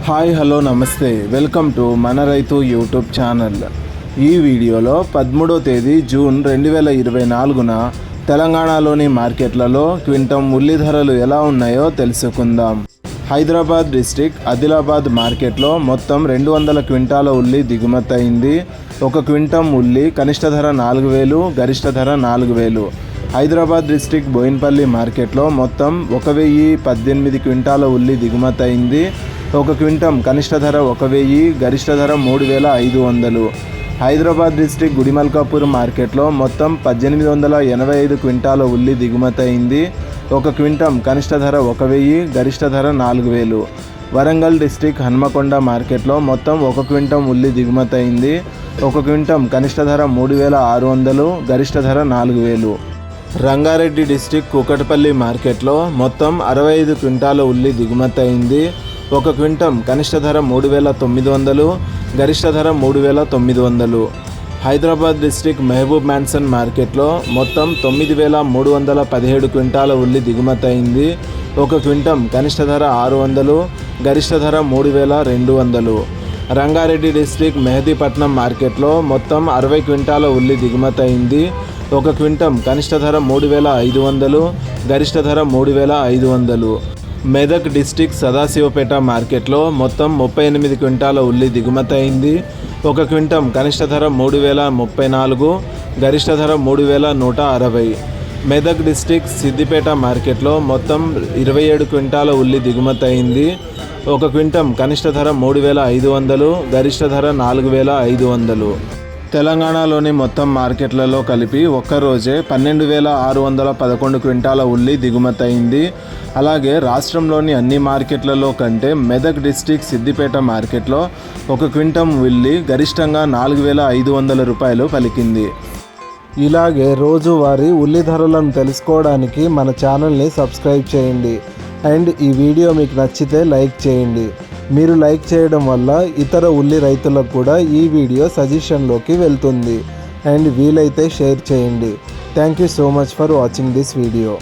Hi hello నమస్తే welcome to మన రైతు యూట్యూబ్ ఛానల్. ఈ వీడియోలో 13వ తేదీ జూన్ 2024న తెలంగాణలోని మార్కెట్లలో క్వింటం ఉల్లి ధరలు ఎలా ఉన్నాయో తెలుసుకుందాం. హైదరాబాద్ డిస్ట్రిక్ట్ ఆదిలాబాద్ మార్కెట్లో మొత్తం 200 క్వింటాల ఉల్లి దిగుమతి అయింది. ఒక క్వింటం ఉల్లి కనిష్ట ధర 4000, గరిష్ట ధర 4000. హైదరాబాద్ డిస్ట్రిక్ట్ బోయిన్పల్లి మార్కెట్లో మొత్తం 1018 క్వింటాల ఉల్లి దిగుమతి అయింది. ఒక క్వింటం కనిష్ట ధర 1000, గరిష్ట ధర 3500. హైదరాబాద్ డిస్ట్రిక్ట్ గుడిమల్కాపూర్ మార్కెట్లో మొత్తం 1885 క్వింటాల ఉల్లి దిగుమతి అయింది. ఒక క్వింటం కనిష్ట ధర 1000, గరిష్ట ధర 4000. వరంగల్ డిస్ట్రిక్ట్ హన్మకొండ మార్కెట్లో మొత్తం 1 క్వింటం ఉల్లి దిగుమతి అయింది. ఒక క్వింటం కనిష్ట ధర 3600, గరిష్ట ధర 4000. రంగారెడ్డి డిస్ట్రిక్ట్ కూకట్పల్లి మార్కెట్లో మొత్తం 65 క్వింటాల ఉల్లి దిగుమతి అయింది. ఒక క్వింటం కనిష్ట ధర 3900, గరిష్ట ధర 3900. హైదరాబాద్ డిస్ట్రిక్ట్ మహబూబ్ మ్యాన్సన్ మార్కెట్లో మొత్తం 9317 క్వింటాల ఉల్లి దిగుమతి అయింది. ఒక క్వింటం కనిష్ట ధర 600, గరిష్ట ధర 3200. రంగారెడ్డి డిస్ట్రిక్ట్ మెహదీపట్నం మార్కెట్లో మొత్తం 60 క్వింటాల ఉల్లి దిగుమతి అయింది. ఒక క్వింటం కనిష్ట ధర 3500, గరిష్ట ధర 3500. మెదక్ డిస్ట్రిక్ట్ సదాశివపేట మార్కెట్లో మొత్తం 38 క్వింటాల ఉల్లి దిగుమతి అయింది. ఒక క్వింటం కనిష్ట ధర 3034, గరిష్ట ధర 3160. మెదక్ డిస్ట్రిక్ట్ సిద్దిపేట మార్కెట్లో మొత్తం 27 క్వింటాల ఉల్లి దిగుమతి అయింది. ఒక క్వింటం కనిష్ట ధర 3500, గరిష్ట ధర 4500. తెలంగాణలోని మొత్తం మార్కెట్లలో కలిపి ఒక్కరోజే 12611 క్వింటాల ఉల్లి దిగుమతి అయింది. అలాగే రాష్ట్రంలోని అన్ని మార్కెట్లలో కంటే మెదక్ డిస్ట్రిక్ట్ సిద్దిపేట మార్కెట్లో 1 క్వింటం ఉల్లి గరిష్టంగా 4500 రూపాయలు పలికింది. ఇలాగే రోజువారీ ఉల్లి ధరలను తెలుసుకోవడానికి మన ఛానల్ని సబ్స్క్రైబ్ చేయండి. అండ్ ఈ వీడియో మీకు నచ్చితే లైక్ చేయండి. మీరు లైక్ చేయడం వల్ల ఇతర ఉల్లి రైతులకు కూడా ఈ వీడియో సజెషన్లోకి వెళ్తుంది. అండ్ వీలైతే షేర్ చేయండి. Thank you so much for watching this video.